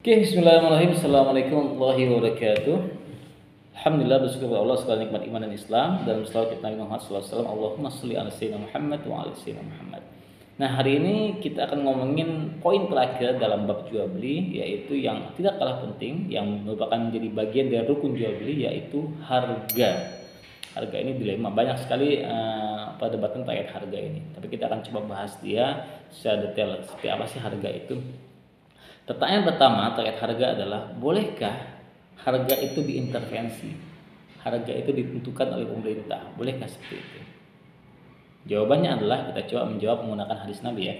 Oke, bismillahirrahmanirrahim. Assalamualaikum warahmatullahi wabarakatuh. Alhamdulillah, bersyukur kepada Allah segala nikmat iman dan Islam dan selawat kita Nabi Muhammad SAW. Allahumma sholli ala sayyidina Muhammad wa ala sayyidina Muhammad. Nah, hari ini kita akan ngomongin poin terakhir dalam bab jual beli, yaitu yang tidak kalah penting, yang merupakan menjadi bagian dari rukun jual beli, yaitu harga. Harga ini dilema, banyak sekali perdebatan terkait harga ini. Tapi kita akan coba bahas dia secara detail, seperti apa sih harga itu. Pertanyaan pertama terkait harga adalah, bolehkah harga itu diintervensi? Harga itu ditentukan oleh pemerintah. Bolehkah seperti itu? Jawabannya adalah, kita coba menjawab menggunakan hadis Nabi ya.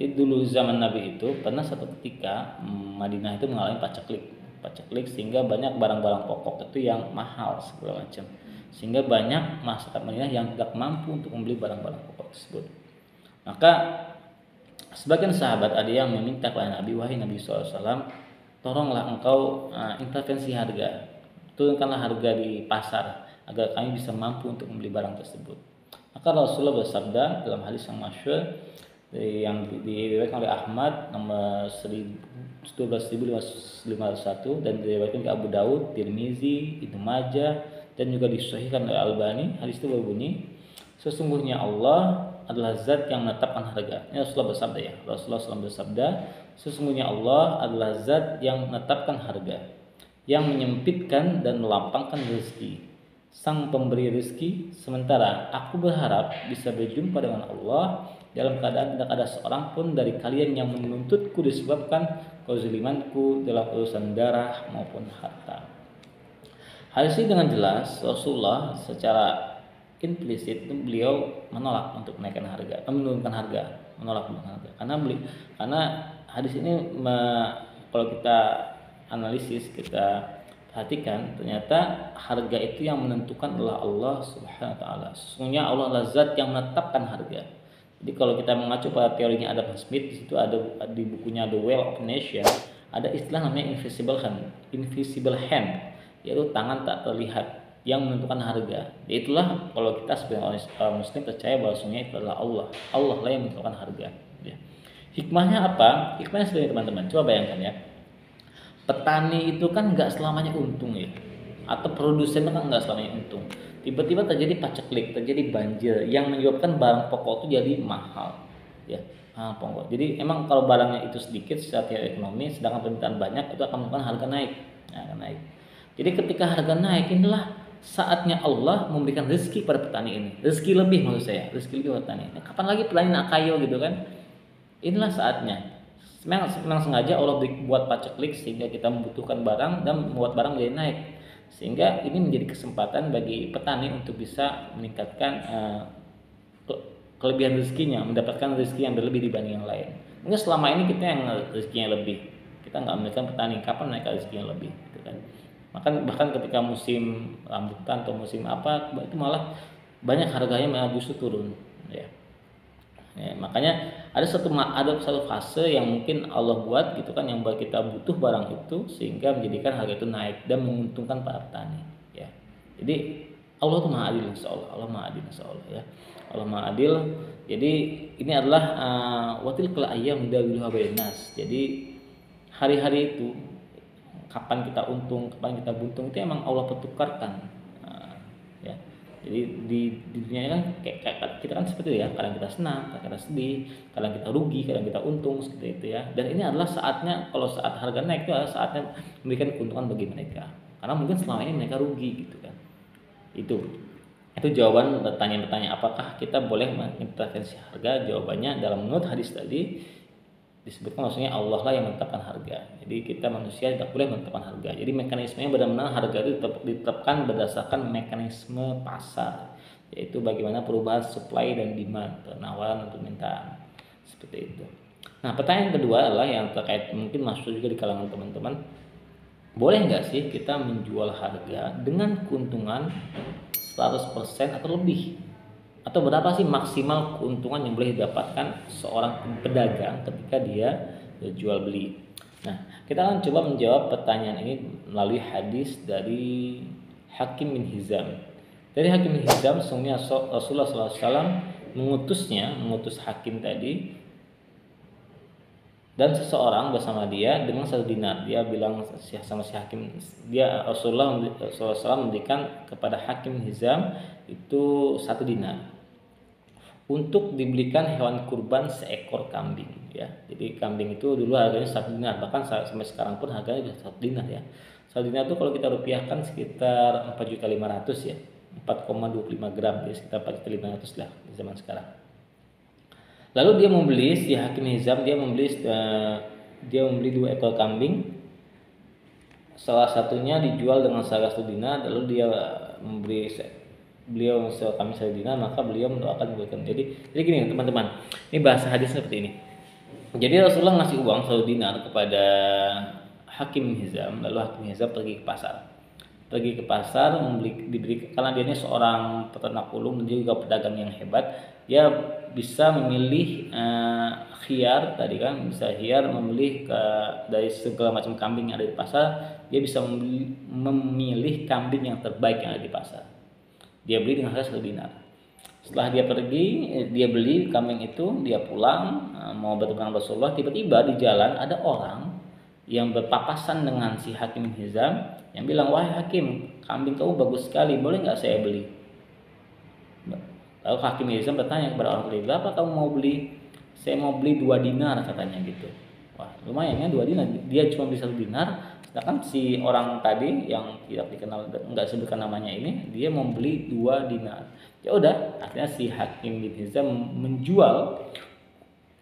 Jadi dulu zaman Nabi itu pernah satu ketika Madinah itu mengalami paceklik sehingga banyak barang-barang pokok itu yang mahal segala macam. Sehingga banyak masyarakat Madinah yang tidak mampu untuk membeli barang-barang pokok tersebut. Maka sebagian sahabat ada yang meminta kepada Nabi, wahai Nabi SAW, tolonglah engkau intervensi harga, turunkanlah harga di pasar agar kami bisa mampu untuk membeli barang tersebut. Maka Rasulullah bersabda dalam hadis yang masyhur yang diriwayatkan oleh Ahmad nomor 12501 dan diriwayatkan ke Abu Daud, Tirmizi, Ibnu Majah dan juga disahihkan oleh Albani. Hadis itu berbunyi, sesungguhnya Allah adalah zat yang menetapkan harga. Ini Rasulullah bersabda ya. Rasulullah SAW bersabda, sesungguhnya Allah adalah zat yang menetapkan harga, yang menyempitkan dan melapangkan rezeki, sang pemberi rezeki. Sementara aku berharap bisa berjumpa dengan Allah dalam keadaan tidak ada seorang pun dari kalian yang menuntutku disebabkan kezalimanku dalam urusan darah maupun harta. Hadis ini dengan jelas Rasulullah secara implisit beliau menolak untuk menaikkan harga, menurunkan harga, karena hadis ini kalau kita analisis, kita perhatikan, ternyata harga itu yang menentukan adalah Allah Subhanahu wa taala. Sesungguhnya Allah adalah zat yang menetapkan harga. Jadi kalau kita mengacu pada teorinya Adam Smith, di situ ada di bukunya The Wealth of Nation, ada istilah namanya invisible hand, yaitu tangan tak terlihat yang menentukan harga. Itulah kalau kita sebagai orang Muslim percaya bahwasanya itu adalah Allah. Allah lah yang menentukan harga. Ya. Hikmahnya apa? Hikmahnya sebenarnya teman-teman, coba bayangkan ya. Petani itu kan nggak selamanya untung ya, atau produsen itu kan nggak selamanya untung. Tiba-tiba terjadi paceklik, terjadi banjir yang menyebabkan barang pokok itu jadi mahal. Ya, pokok. Jadi emang kalau barangnya itu sedikit secara teori ekonomi, sedangkan permintaan banyak, itu akan menyebabkan harga naik. Naik. Jadi ketika harga naik, inilah saatnya Allah memberikan rezeki pada petani ini. Rezeki lebih maksud saya, rezeki lebih pada petani. Kapan lagi petani nak kayo gitu kan? Inilah saatnya. Memang sengaja Allah buat paceklik sehingga kita membutuhkan barang dan membuat barang menjadi naik. Sehingga ini menjadi kesempatan bagi petani untuk bisa meningkatkan kelebihan rezekinya, mendapatkan rezeki yang berlebih dibanding yang lain. Mungkin selama ini kita yang rezekinya lebih, kita nggak memberikan petani, kapan naik rezekinya lebih, gitu kan? Bahkan ketika musim rambutan atau musim apa, itu malah banyak harganya malah justru turun ya. Makanya ada satu fase yang mungkin Allah buat gitu kan, yang buat kita butuh barang itu sehingga menjadikan harga itu naik dan menguntungkan para petani ya. Jadi Allah itu Maha Adil insyaallah. Allah Maha Adil insyaallah ya. Allah Maha Adil. Jadi ini adalah watilkal ayyam nudawiluha bainan nas. Jadi hari-hari itu kapan kita untung, kapan kita buntung, itu emang Allah pertukarkan. Ya. Jadi di dunia kan kayak kita kan seperti itu ya, kadang kita senang, kadang kita sedih, kadang kita rugi, kadang kita untung, seperti itu ya. Dan ini adalah saatnya, kalau saat harga naik itu adalah saatnya memberikan keuntungan bagi mereka. Karena mungkin selama ini mereka rugi gitu kan. Itu jawaban pertanyaan-pertanyaan apakah kita boleh mengintervensi harga. Jawabannya dalam menurut hadis tadi disebutkan maksudnya Allah lah yang menetapkan harga. Jadi kita manusia tidak boleh menetapkan harga. Jadi mekanismenya benar-benar harga itu ditetapkan berdasarkan mekanisme pasar, yaitu bagaimana perubahan supply dan demand, penawaran dan permintaan, seperti itu. Nah, pertanyaan kedua adalah yang terkait mungkin masuk juga di kalangan teman-teman, boleh nggak sih kita menjual harga dengan keuntungan 100% atau lebih? Atau berapa sih maksimal keuntungan yang boleh didapatkan seorang pedagang ketika dia jual beli? Nah, kita akan coba menjawab pertanyaan ini melalui hadis dari Hakim bin Hizam. Dari Hakim bin Hizam, sesungguhnya Rasulullah SAW mengutus Hakim tadi dan seseorang bersama dia dengan 1 dinar. Dia bilang sama si hakim, dia Rasulullah SAW memberikan kepada Hakim Hizam itu 1 dinar untuk dibelikan hewan kurban seekor kambing ya. Jadi kambing itu dulu harganya 1 dinar, bahkan sampai sekarang pun harganya sudah 1 dinar ya. 1 dinar itu kalau kita rupiahkan sekitar 4.500.000 ya, 4,25 gram ya, sekitar 4.500.000 lah di zaman sekarang. Lalu dia membeli, si Hakim Hizam dia membeli 2 ekor kambing, salah satunya dijual dengan seharga 1 dinar. Lalu beliau menjual kambing 1 dinar, maka beliau mendoakan kebaikan. Jadi gini teman-teman, ini bahasa hadis seperti ini. Jadi Rasulullah ngasih uang 1 dinar kepada Hakim Hizam, lalu Hakim Hizam pergi ke pasar diberi, karena dia ini seorang peternak ulung dan dia juga pedagang yang hebat. Dia bisa memilih khiyar tadi kan, bisa khiyar memilih dari segala macam kambing yang ada di pasar. Dia bisa memilih kambing yang terbaik yang ada di pasar. Dia beli dengan harga 1 dinar. Setelah dia pergi, dia beli kambing itu, dia pulang mau bertemu dengan Rasulullah. Tiba-tiba di jalan ada orang yang berpapasan dengan si Hakim Hizam yang bilang, "Wahai Hakim, kambing kamu bagus sekali, boleh nggak saya beli?" Lalu Hakim Hizam bertanya kepada orang tadi, "Berapa kamu mau beli?" "Saya mau beli 2 dinar," katanya gitu. Wah, lumayan ya 2 dinar. Dia cuma beli 1 dinar. Sedangkan si orang tadi yang tidak dikenal, nggak sebutkan namanya ini, dia membeli 2 dinar. Ya udah, akhirnya si Hakim bin Hizam menjual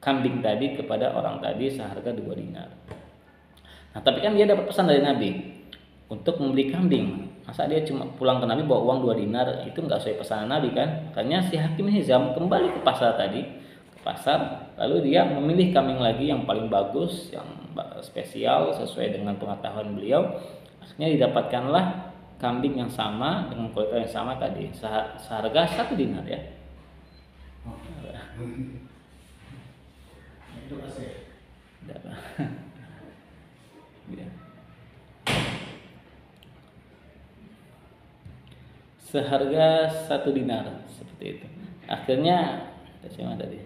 kambing tadi kepada orang tadi seharga 2 dinar. Nah, tapi kan dia dapat pesan dari Nabi untuk membeli kambing. Masa dia cuma pulang ke Nabi bawa uang 2 dinar, itu nggak sesuai pesanan Nabi kan? Makanya si Hakim Hizam kembali ke pasar lalu dia memilih kambing lagi yang paling bagus, yang spesial sesuai dengan pengetahuan beliau. Akhirnya didapatkanlah kambing yang sama dengan kualitas yang sama tadi, seharga 1 dinar ya. Seharga 1 dinar seperti itu. Akhirnya siapa tadi?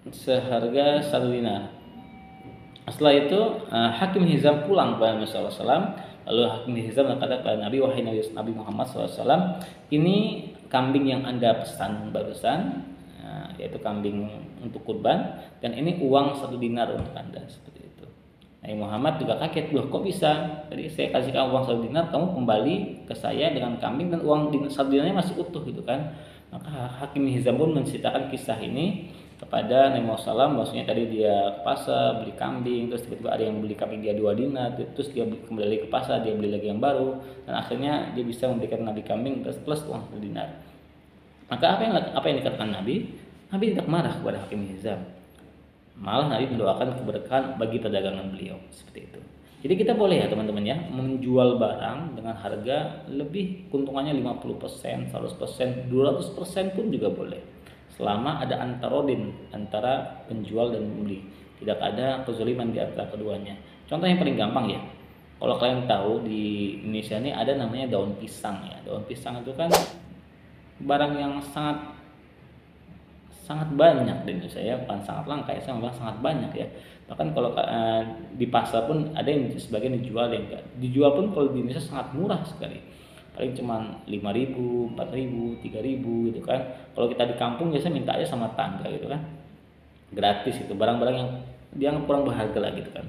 Seharga 1 dinar. Setelah itu Hakim Hizam pulang kepada Nabi SAW. Lalu Hakim Hizam berkata kepada Nabi, "Wahai Nabi Muhammad SAW, ini kambing yang Anda pesan barusan, yaitu kambing untuk kurban, dan ini uang 1 dinar untuk Anda." Seperti itu. Nabi Muhammad juga kaget, "Loh kok bisa? Tadi saya kasih kamu uang 1 dinar, kamu kembali ke saya dengan kambing dan uang 1 dinarnya masih utuh gitu kan?" Maka Hakim Hizam pun menceritakan kisah ini kepada Nabi Muhammad SAW, bahwasanya tadi dia ke pasar beli kambing, terus tiba-tiba ada yang beli kambing dia 2 dinar, terus dia kembali ke pasar, dia beli lagi yang baru, dan akhirnya dia bisa memberikan Nabi kambing plus uang 1 dinar. Maka apa yang dikatakan Nabi? Nabi tidak marah kepada Hakim Hizam, malah Nabi mendoakan keberkahan bagi perdagangan beliau seperti itu. Jadi kita boleh ya teman-teman ya, menjual barang dengan harga lebih, keuntungannya 50%, 100%, 200% pun juga boleh, selama ada antarodin antara penjual dan pembeli, tidak ada kezaliman di antara keduanya. Contoh yang paling gampang ya, kalau kalian tahu di Indonesia ini ada namanya daun pisang ya. Daun pisang itu kan barang yang sangat banyak di Indonesia ya, bukan sangat langka ya, sangat banyak ya. Bahkan kalau di pasar pun ada yang sebagian dijual, yang enggak dijual pun kalau di Indonesia sangat murah sekali, paling cuma 5.000, 4.000, 3.000 gitu kan. Kalau kita di kampung biasanya minta aja sama tangga gitu kan, gratis itu, barang-barang yang dianggap kurang berharga lah gitu kan.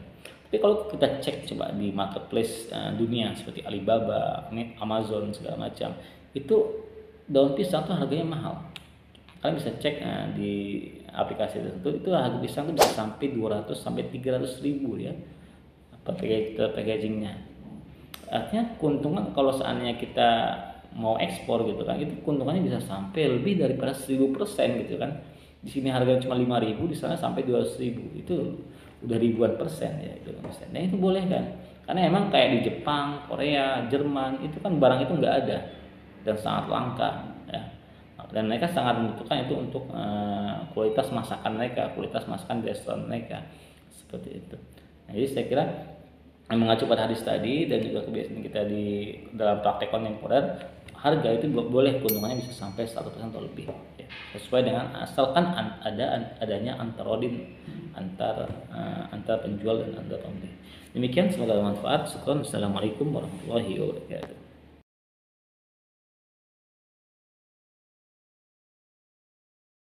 Tapi kalau kita cek coba di marketplace dunia seperti Alibaba, Amazon segala macam, itu daun pisang tuh harganya mahal. Kalian bisa cek di aplikasi tertentu, itu harga pisang itu bisa sampai 200 sampai 300 ribu ya, packagingnya. Artinya keuntungan kalau seandainya kita mau ekspor gitu kan, itu keuntungannya bisa sampai lebih daripada 1000% gitu kan. Di sini harganya cuma 5.000, di sana sampai 200.000, itu udah ribuan persen ya itu. Nah itu boleh kan, karena emang kayak di Jepang, Korea, Jerman itu kan barang itu nggak ada dan sangat langka ya. Dan mereka sangat membutuhkan itu untuk kualitas masakan mereka, kualitas masakan di restoran mereka seperti itu. Nah, jadi saya kira mengacu pada hadis tadi dan juga kebiasaan kita di dalam praktek kontemporer, harga itu boleh keuntungannya bisa sampai 100% atau lebih ya. Sesuai dengan asalkan adanya antarodin antar penjual dan antar pembeli. Demikian, semoga bermanfaat. Assalamualaikum warahmatullahi wabarakatuh.